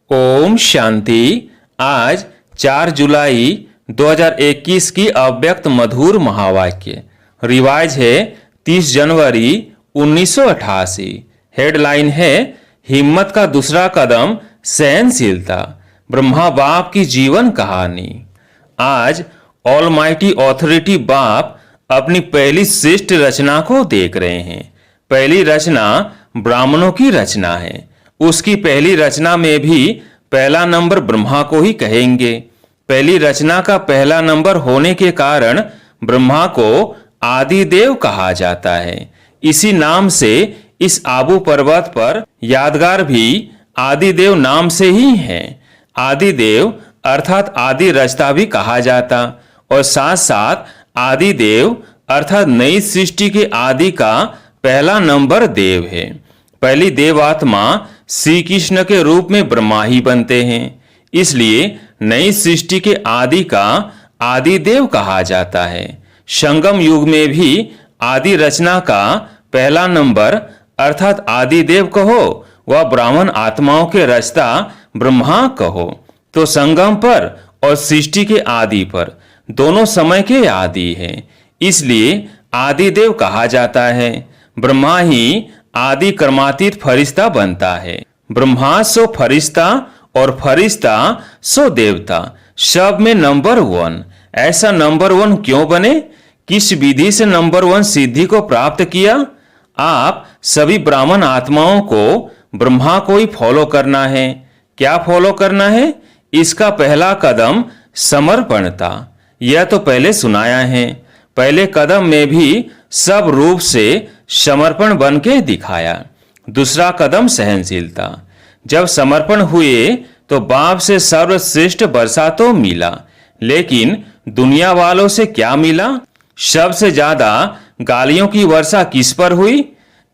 ओम शांति। आज 4 जुलाई 2021 की अव्यक्त मधुर महावाक्य रिवाज है 30 जनवरी 1988। हेडलाइन है हिम्मत का दूसरा कदम सहनशीलता। ब्रह्मा बाप की जीवन कहानी। आज ऑलमाइटी ऑथोरिटी बाप अपनी पहली श्रेष्ठ रचना को देख रहे हैं। पहली रचना ब्राह्मणों की रचना है। उसकी पहली रचना में भी पहला नंबर ब्रह्मा को ही कहेंगे। पहली रचना का पहला नंबर होने के कारण ब्रह्मा को आदि देव कहा जाता है। इसी नाम से इस आबू पर्वत पर यादगार भी आदि देव नाम से ही है। आदि देव अर्थात आदि रचता भी कहा जाता और साथ साथ आदि देव अर्थात नई सृष्टि के आदि का पहला नंबर देव है। पहली देवात्मा श्री कृष्ण के रूप में ब्रह्मा ही बनते हैं, इसलिए नई सृष्टि के आदि का आदि देव कहा जाता है। संगम युग में भी आदि रचना का पहला नंबर अर्थात आदि देव कहो व ब्राह्मण आत्माओं के रचता ब्रह्मा कहो, तो संगम पर और सृष्टि के आदि पर दोनों समय के आदि हैं, इसलिए आदि देव कहा जाता है। ब्रह्मा ही आदि कर्मातीत फरिश्ता बनता है। ब्रह्मा सो फरिश्ता और फरिश्ता सो देवता, सब में नंबर 1। ऐसा नंबर 1 क्यों बने? किस विधि से नंबर 1 सिद्धि को प्राप्त किया? आप सभी ब्राह्मण आत्माओं को ब्रह्मा को ही फॉलो करना है। क्या फॉलो करना है? इसका पहला कदम समर्पण था। यह तो पहले सुनाया है। पहले कदम में भी सब रूप से समर्पण बन के दिखाया। दूसरा कदम सहनशीलता। जब समर्पण हुए तो बाप से सर्वश्रेष्ठ वर्षा तो मिला, लेकिन दुनिया वालों से क्या मिला? सबसे ज्यादा गालियों की वर्षा किस पर हुई?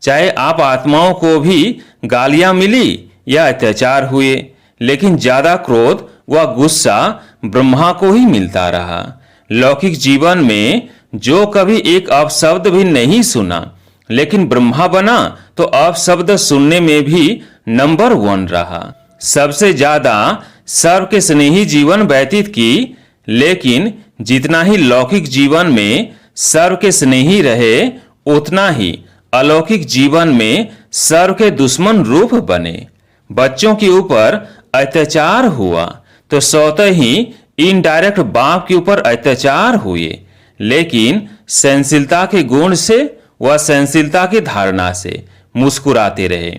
चाहे आप आत्माओं को भी गालियां मिली या अत्याचार हुए, लेकिन ज्यादा क्रोध व गुस्सा ब्रह्मा को ही मिलता रहा। लौकिक जीवन में जो कभी एक अपशब्द भी नहीं सुना, लेकिन ब्रह्मा बना तो अपशब्द सुनने में भी नंबर 1 रहा। सबसे ज्यादा सर्व के स्नेही जीवन व्यतीत की, लेकिन जितना ही लौकिक जीवन में सर्व के स्नेही रहे, उतना ही अलौकिक जीवन में सर्व के दुश्मन रूप बने। बच्चों के ऊपर अत्याचार हुआ तो स्वतः ही इनडायरेक्ट बाप के ऊपर अत्याचार हुए, लेकिन सहनशीलता के गुण से व सहनशीलता की धारणा से मुस्कुराते रहे।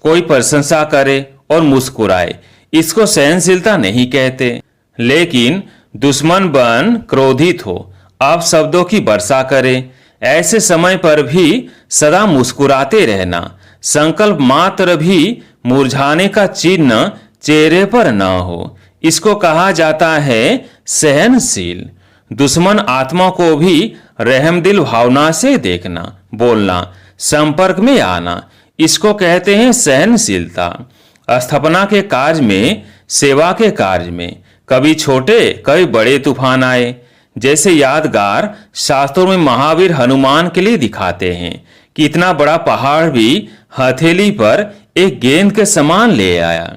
कोई प्रशंसा करे और मुस्कुराए, इसको सहनशीलता नहीं कहते। लेकिन दुश्मन बन क्रोधित हो, अपशब्दों की वर्षा करे, ऐसे समय पर भी सदा मुस्कुराते रहना। संकल्प मात्र भी मुरझाने का चिन्ह चेहरे पर न हो, इसको कहा जाता है सहनशील। दुश्मन आत्मा को भी रहमदिल भावना से देखना, बोलना, संपर्क में आना, इसको कहते हैं सहनशीलता। स्थापना के कार्य में, सेवा के कार्य में कभी छोटे कभी बड़े तूफान आए। जैसे यादगार शास्त्रों में महावीर हनुमान के लिए दिखाते हैं कि इतना बड़ा पहाड़ भी हथेली पर एक गेंद के समान ले आया।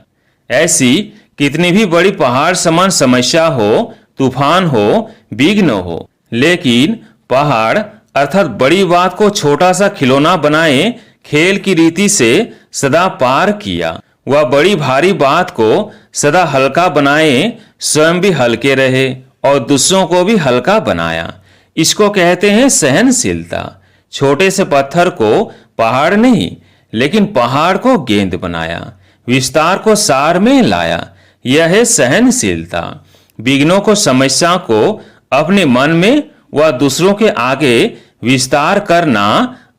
ऐसी कितनी भी बड़ी पहाड़ समान समस्या हो, तूफान हो, विघ्न हो, लेकिन पहाड़ अर्थात बड़ी बात को छोटा सा खिलौना बनाए खेल की रीति से सदा पार किया। वह बड़ी भारी बात को सदा हल्का बनाए स्वयं भी हल्के रहे और दूसरों को भी हल्का बनाया। इसको कहते हैं सहनशीलता। छोटे से पत्थर को पहाड़ नहीं, लेकिन पहाड़ को गेंद बनाया, विस्तार को सार में लाया। यह है सहनशीलता। विघ्नों को, समस्या को अपने मन में व दूसरों के आगे विस्तार करना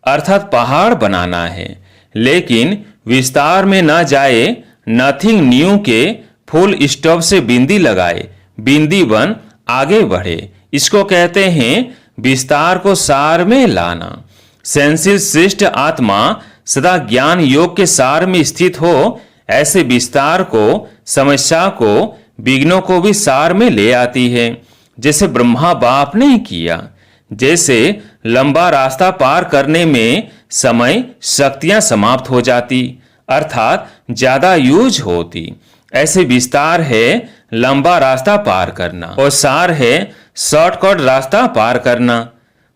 अर्थात पहाड़ बनाना है, लेकिन विस्तार में न जाए। नथिंग न्यू के फुल स्टॉप से बिंदी लगाए, बिंदी बन आगे बढ़े, इसको कहते हैं विस्तार को सार में लाना। सहनशील श्रेष्ठ आत्मा सदा ज्ञान योग के सार में स्थित हो, ऐसे विस्तार को, समस्या को, विघ्नों को भी सार में ले आती है, जैसे ब्रह्मा बाप ने किया। जैसे लंबा रास्ता पार करने में समय शक्तियां समाप्त हो जाती, अर्थात ज्यादा यूज होती, ऐसे विस्तार है लंबा रास्ता पार करना और सार है शॉर्टकट रास्ता पार करना।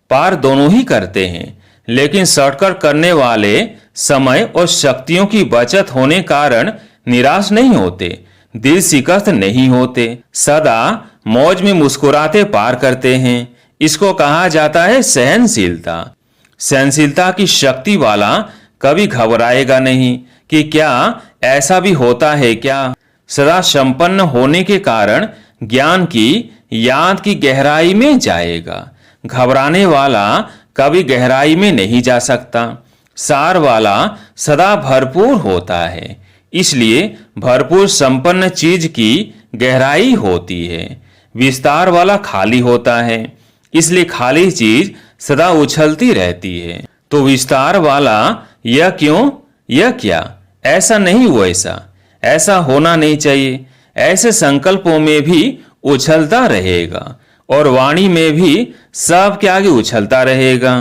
पार दोनों ही करते हैं, लेकिन शॉर्टकट करने वाले समय और शक्तियों की बचत होने कारण निराश नहीं होते, दिल शिकस्त नहीं होते, सदा मौज में मुस्कुराते पार करते हैं। इसको कहा जाता है सहनशीलता। सहनशीलता की शक्ति वाला कभी घबराएगा नहीं कि क्या ऐसा भी होता है क्या। सदा संपन्न होने के कारण ज्ञान की याद की गहराई में जाएगा। घबराने वाला कभी गहराई में नहीं जा सकता। सार वाला सदा भरपूर होता है, इसलिए भरपूर संपन्न चीज की गहराई होती है। विस्तार वाला खाली होता है, इसलिए खाली चीज सदा उछलती रहती है। तो विस्तार वाला यह क्यों, यह क्या, ऐसा नहीं वैसा, ऐसा होना नहीं चाहिए। ऐसे संकल्पों में भी उछलता रहेगा और वाणी में भी सबके आगे उछलता रहेगा।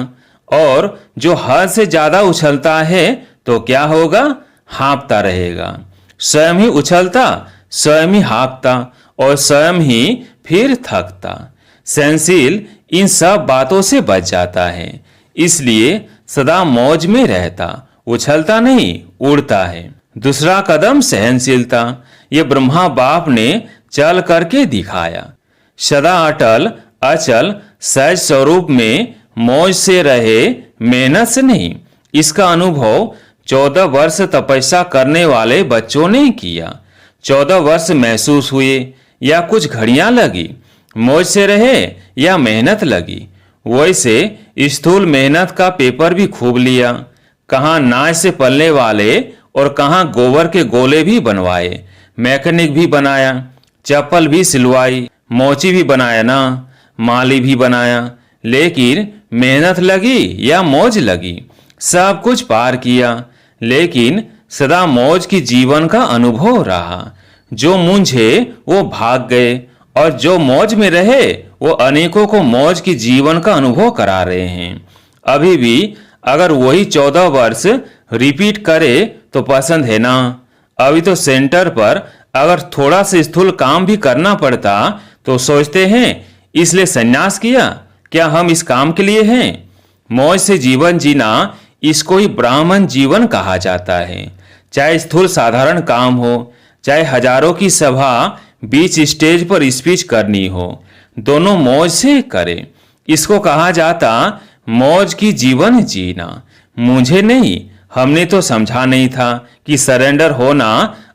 और जो हद से ज्यादा उछलता है तो क्या होगा, हाँफता रहेगा। स्वयं ही उछलता, स्वयं ही हाँफता और स्वयं ही फिर थकता। सहनशील इन सब बातों से बच जाता है, इसलिए सदा मौज में रहता, उछलता नहीं, उड़ता है। दूसरा कदम सहनशीलता। ये ब्रह्मा बाप ने चल करके दिखाया। सदा अटल अचल सहज स्वरूप में मौज से रहे, मेहनत से नहीं। इसका अनुभव 14 वर्ष तपस्या करने वाले बच्चों ने किया। 14 वर्ष महसूस हुए या कुछ घड़ियां लगी, मौज से रहे या मेहनत लगी। वैसे स्थूल मेहनत का पेपर भी खूब लिया। कहाँ नाच से पलने वाले और कहाँ गोबर के गोले भी बनवाए, मैकेनिक भी बनाया, चप्पल भी सिलवाई, मोची भी बनाया ना, माली भी बनाया। लेकिन मेहनत लगी या मौज लगी, सब कुछ पार किया। लेकिन सदा मौज की जीवन का अनुभव रहा। जो मूंझे वो भाग गए और जो मौज में रहे वो अनेकों को मौज की जीवन का अनुभव करा रहे हैं। अभी भी अगर वही 14 वर्ष रिपीट करे तो पसंद है ना। अभी तो सेंटर पर अगर थोड़ा से स्थूल काम भी करना पड़ता तो सोचते हैं इसलिए संन्यास किया, क्या हम इस काम के लिए हैं। मौज से जीवन जीना, इसको ही ब्राह्मण जीवन कहा जाता है। चाहे स्थूल साधारण काम हो, चाहे हजारों की सभा बीच स्टेज पर स्पीच करनी हो, दोनों मौज से करें। इसको कहा जाता मौज की जीवन जीना। मुझे नहीं, हमने तो समझा नहीं था कि सरेंडर होना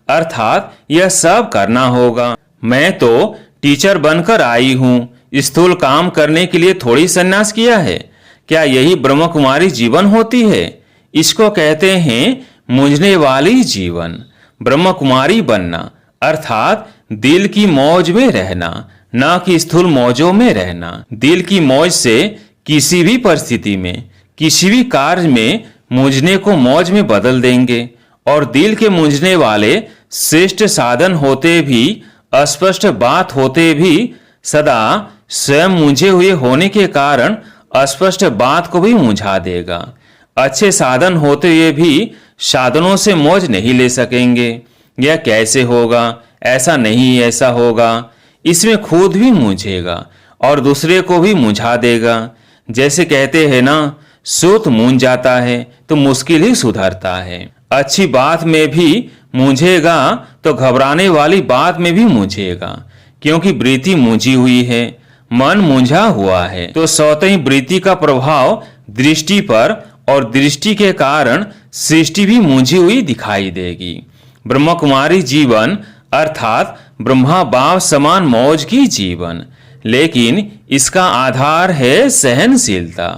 अर्थात यह सब करना होगा। मैं तो टीचर बनकर आई हूँ, स्थूल काम करने के लिए थोड़ी संन्यास किया है। क्या यही ब्रह्म कुमारी जीवन होती है? इसको कहते हैं मूंझने वाली जीवन। ब्रह्म कुमारी बनना अर्थात दिल की मौज में रहना, न कि स्थूल मौजों में रहना। दिल की मौज से किसी भी परिस्थिति में, किसी भी कार्य में मूंझने को मौज में बदल देंगे। और दिल के मूंझने वाले श्रेष्ठ साधन होते भी, अस्पष्ट बात होते भी, सदा स्वयं मूंझे हुए होने के कारण अस्पष्ट बात को भी मूंझा देगा। अच्छे साधन होते हुए भी साधनों से मौज नहीं ले सकेंगे। यह कैसे होगा, ऐसा नहीं ऐसा होगा, इसमें खुद भी मूंझेगा और दूसरे को भी मूंझा देगा। जैसे कहते हैं ना, सूत मूंझ जाता है तो मुश्किल ही सुधरता है। अच्छी बात में भी मूंझेगा तो घबराने वाली बात में भी मूंझेगा, क्योंकि वृत्ति मूंझी हुई है, मन मूंझा हुआ है। तो स्वतः ही वृत्ति का प्रभाव दृष्टि पर और दृष्टि के कारण सृष्टि भी मूंझी हुई दिखाई देगी। ब्रह्म कुमारी जीवन अर्थात ब्रह्मा बाप समान मौज की जीवन, लेकिन इसका आधार है सहनशीलता।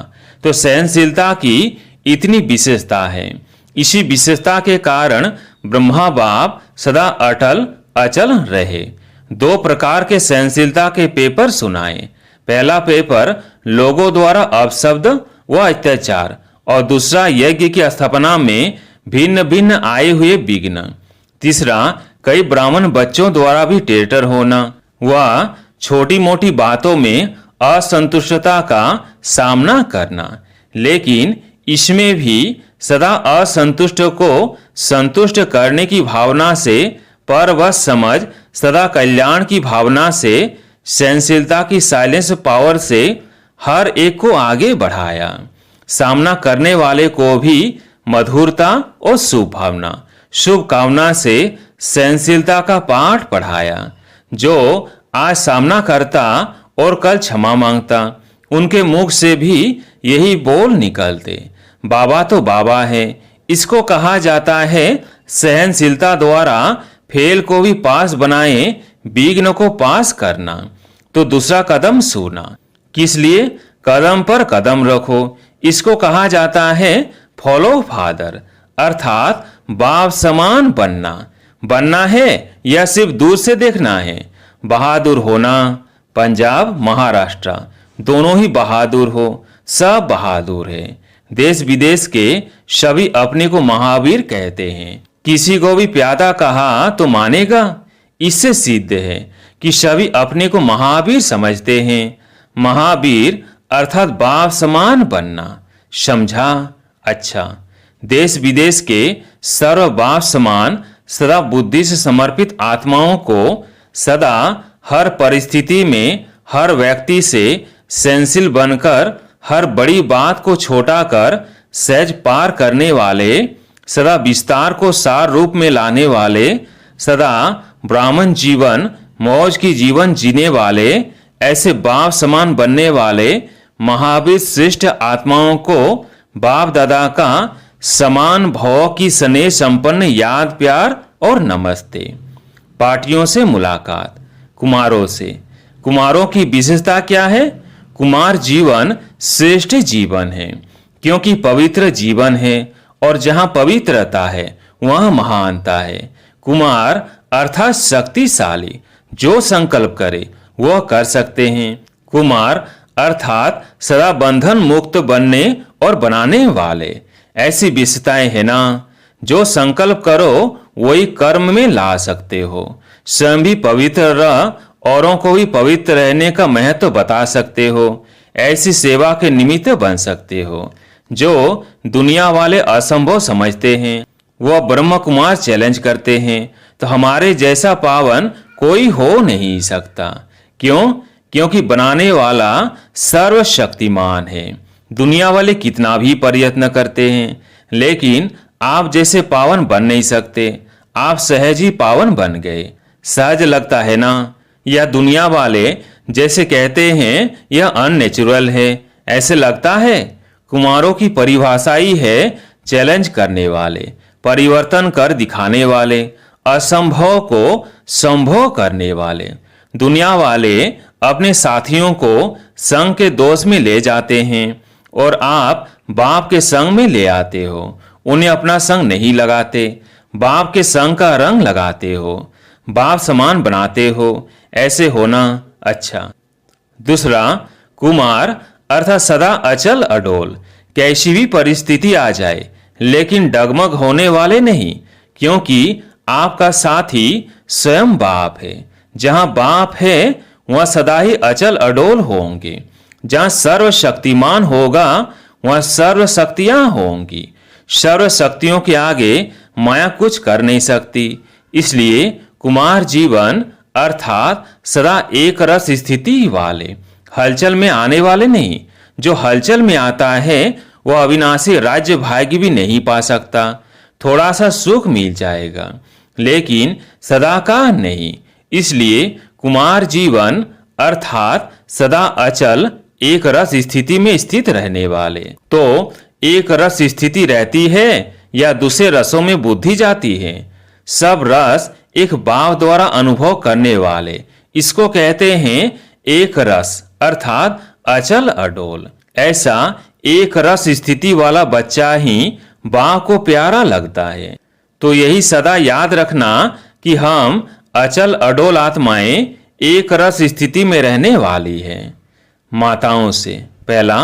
तो सहनशीलता की इतनी विशेषता है। इसी विशेषता के कारण ब्रह्मा बाप सदा अटल अचल रहे। 2 प्रकार के सहनशीलता के पेपर सुनाए। पहला पेपर लोगों द्वारा अपशब्द व अत्याचार और दूसरा यज्ञ की स्थापना में भिन्न भिन्न आए हुए विघ्न। तीसरा कई ब्राह्मण बच्चों द्वारा भी टेटर होना व छोटी मोटी बातों में असंतुष्टता का सामना करना। लेकिन इसमें भी सदा असंतुष्ट को संतुष्ट करने की भावना से पर बस समझ सदा कल्याण की भावना से, सहनशीलता की साइलेंस पावर से हर एक को आगे बढ़ाया। सामना करने वाले को भी मधुरता और शुभ भावना, शुभ कामना से सहनशीलता का पाठ पढ़ाया। जो आज सामना करता और कल क्षमा मांगता, उनके मुख से भी यही बोल निकलते, बाबा तो बाबा है। इसको कहा जाता है सहनशीलता द्वारा फेल को भी पास बनाए, विघ्न को पास करना। तो दूसरा कदम सूना, किस लिए? कदम पर कदम रखो। इसको कहा जाता है फॉलो फादर, अर्थात बाप समान बनना। बनना है या सिर्फ दूर से देखना है? बहादुर होना। पंजाब महाराष्ट्र दोनों ही बहादुर हो, सब बहादुर है। देश विदेश के सभी अपने को महावीर कहते हैं। किसी को भी प्यादा कहा तो मानेगा। इससे सिद्ध है कि सभी अपने को महावीर समझते हैं। महावीर अर्थात बाप समान बनना। समझा? अच्छा, देश विदेश के सर्व बाप समान सदा बुद्धि से समर्पित आत्माओं को सदा हर परिस्थिति में हर व्यक्ति से सहनशील बनकर हर बड़ी बात को छोटा कर सहज पार करने वाले, सदा विस्तार को सार रूप में लाने वाले, सदा ब्राह्मण जीवन मौज की जीवन जीने वाले, ऐसे बाप समान बनने वाले महावीर श्रेष्ठ आत्माओं को बाप दादा का समान भाव की स्नेह संपन्न याद प्यार और नमस्ते। पार्टियों से मुलाकात। कुमारों से। कुमारों की विशेषता क्या है? कुमार जीवन श्रेष्ठ जीवन है, क्योंकि पवित्र जीवन है, और जहां पवित्रता है वहां महानता है। कुमार अर्थात शक्तिशाली, जो संकल्प करे वह कर सकते हैं। कुमार अर्थात सदा बंधन मुक्त बनने और बनाने वाले। ऐसी विशेषताएं है ना, जो संकल्प करो वही कर्म में ला सकते हो। स्वयं भी पवित्र रह, औरों को भी पवित्र रहने का महत्व बता सकते हो। ऐसी सेवा के निमित्त बन सकते हो। जो दुनिया वाले असंभव समझते हैं वह ब्रह्म कुमार चैलेंज करते हैं, तो हमारे जैसा पावन कोई हो नहीं सकता। क्यों? क्योंकि बनाने वाला सर्वशक्तिमान है। दुनिया वाले कितना भी प्रयत्न करते हैं, लेकिन आप जैसे पावन बन नहीं सकते। आप सहज ही पावन बन गए। सहज लगता है ना? या दुनिया वाले जैसे कहते हैं यह अननेचुरल है, ऐसे लगता है? कुमारों की परिभाषा ही है चैलेंज करने वाले, परिवर्तन कर दिखाने वाले, असंभव को संभव करने वाले। दुनिया वाले अपने साथियों को संग के दोष में ले जाते हैं, और आप बाप के संग में ले आते हो। उन्हें अपना संग नहीं लगाते, बाप के संग का रंग लगाते हो, बाप समान बनाते हो। ऐसे होना अच्छा। दूसरा, कुमार अर्थात सदा अचल अडोल। कैसी भी परिस्थिति आ जाए लेकिन डगमग होने वाले नहीं, क्योंकि आपका साथी स्वयं बाप है। जहां बाप है वहां सदा ही अचल अडोल होंगे। जहां सर्वशक्तिमान होगा वहां सर्व शक्तियां होंगी। सर्व शक्तियों के आगे माया कुछ कर नहीं सकती। इसलिए कुमार जीवन अर्थात सदा एक रस स्थिति वाले, हलचल में आने वाले नहीं। जो हलचल में आता है वह अविनाशी राज्य भाग्य भी नहीं पा सकता। थोड़ा सा सुख मिल जाएगा, लेकिन सदा का नहीं। इसलिए कुमार जीवन अर्थात सदा अचल एक रस स्थिति में स्थित रहने वाले। तो एक रस स्थिति रहती है या दूसरे रसों में बुद्धि जाती है? सब रस एक बाप द्वारा अनुभव करने वाले, इसको कहते हैं एक रस अर्थात अचल अडोल। ऐसा एक रस स्थिति वाला बच्चा ही बाप को प्यारा लगता है। तो यही सदा याद रखना कि हम अचल अडोल आत्माएं एक रस स्थिति में रहने वाली है। माताओं से। पहला,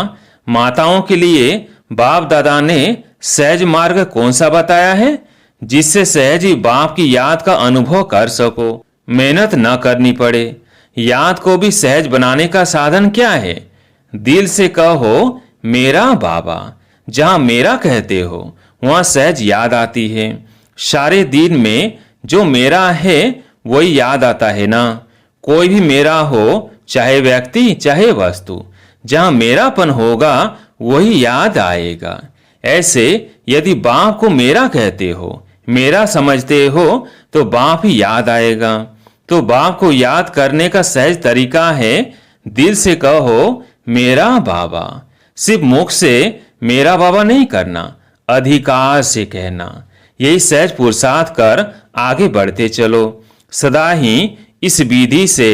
माताओं के लिए बाप दादा ने सहज मार्ग कौन सा बताया है, जिससे सहज ही बाप की याद का अनुभव कर सको, मेहनत न करनी पड़े। याद को भी सहज बनाने का साधन क्या है? दिल से कहो मेरा बाबा। जहां मेरा कहते हो वहां सहज याद आती है। सारे दिन में जो मेरा है वही याद आता है ना। कोई भी मेरा हो, चाहे व्यक्ति चाहे वस्तु, जहां मेरापन होगा वही याद आएगा। ऐसे यदि बाप को मेरा कहते हो, मेरा समझते हो, तो बाप ही याद आएगा। तो बाप को याद करने का सहज तरीका है, दिल से कहो मेरा बाबा। सिर्फ मुख से मेरा बाबा नहीं करना, अधिकार से कहना। यही सहज पुरुषार्थ कर आगे बढ़ते चलो। सदा ही इस विधि से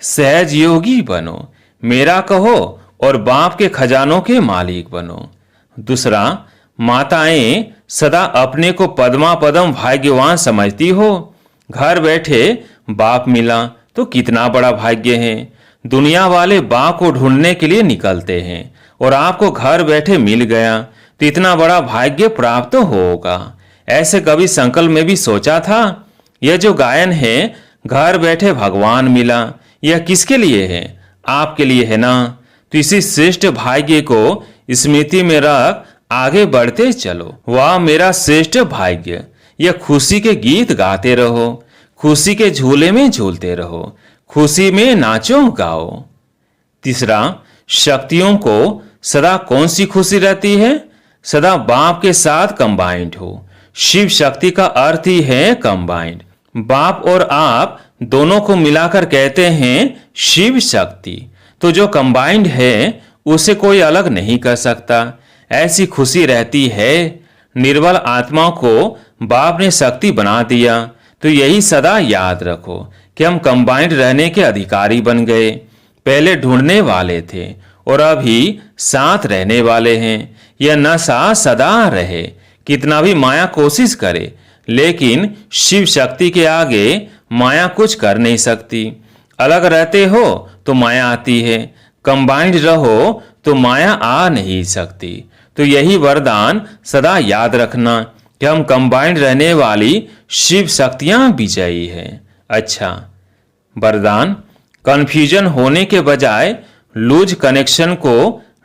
सहज योगी बनो। मेरा कहो और बाप के खजानों के मालिक बनो। दूसरा, माताएं सदा अपने को पद्मा पदम भाग्यवान समझती हो। घर बैठे बाप मिला तो कितना बड़ा भाग्य है। दुनिया वाले बाप को ढूंढने के लिए निकलते हैं और आपको घर बैठे मिल गया तो इतना बड़ा भाग्य प्राप्त होगा। ऐसे कभी संकल्प में भी सोचा था? यह जो गायन है, घर बैठे भगवान मिला, यह किसके लिए है? आपके लिए है ना। तो इसी श्रेष्ठ भाग्य को स्मृति में रख आगे बढ़ते चलो। वाह मेरा श्रेष्ठ भाग्य। यह खुशी के गीत गाते रहो, खुशी के झूले में झूलते रहो, खुशी में नाचो गाओ। तीसरा, शक्तियों को सदा कौन सी खुशी रहती है? सदा बाप के साथ कंबाइंड हो। शिव शक्ति का अर्थ ही है कंबाइंड। बाप और आप दोनों को मिलाकर कहते हैं शिव शक्ति। तो जो कंबाइंड है उसे कोई अलग नहीं कर सकता। ऐसी खुशी रहती है। निर्बल आत्मा को बाप ने शक्ति बना दिया। तो यही सदा याद रखो कि हम कंबाइंड रहने के अधिकारी बन गए। पहले ढूंढने वाले थे और अभी साथ रहने वाले हैं। यह नशा सदा रहे, कितना भी माया कोशिश करे, लेकिन शिव शक्ति के आगे माया कुछ कर नहीं सकती। अलग रहते हो तो माया आती है, कंबाइंड रहो तो माया आ नहीं सकती। तो यही वरदान सदा याद रखना कि हम कंबाइंड रहने वाली शिव शक्तियां विजयी हैं। अच्छा, वरदान, कन्फ्यूजन होने के बजाय लूज कनेक्शन को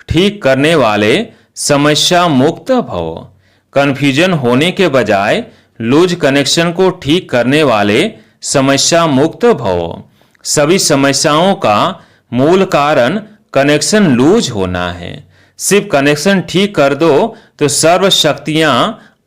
ठीक करने वाले समस्या मुक्त भव। कन्फ्यूजन होने के बजाय लूज कनेक्शन को ठीक करने वाले समस्या मुक्त भव। सभी समस्याओं का मूल कारण कनेक्शन लूज होना है। सिर्फ कनेक्शन ठीक कर दो तो सर्व शक्तियां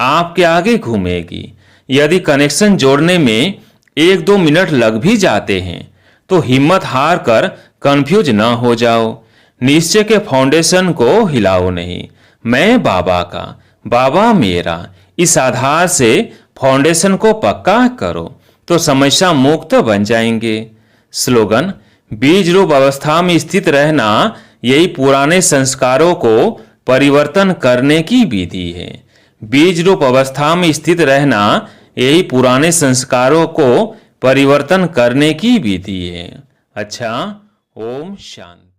आपके आगे घूमेगी। यदि कनेक्शन जोड़ने में 1-2 मिनट लग भी जाते हैं तो हिम्मत हार कर कंफ्यूज न हो जाओ। निश्चय के फाउंडेशन को हिलाओ नहीं। मैं बाबा का, बाबा मेरा, इस आधार से फाउंडेशन को पक्का करो तो समस्या मुक्त बन जाएंगे। स्लोगन, बीज रूप अवस्था में स्थित रहना यही पुराने संस्कारों को परिवर्तन करने की विधि है। बीज रूप अवस्था में स्थित रहना यही पुराने संस्कारों को परिवर्तन करने की विधि है। अच्छा, ओम शांति।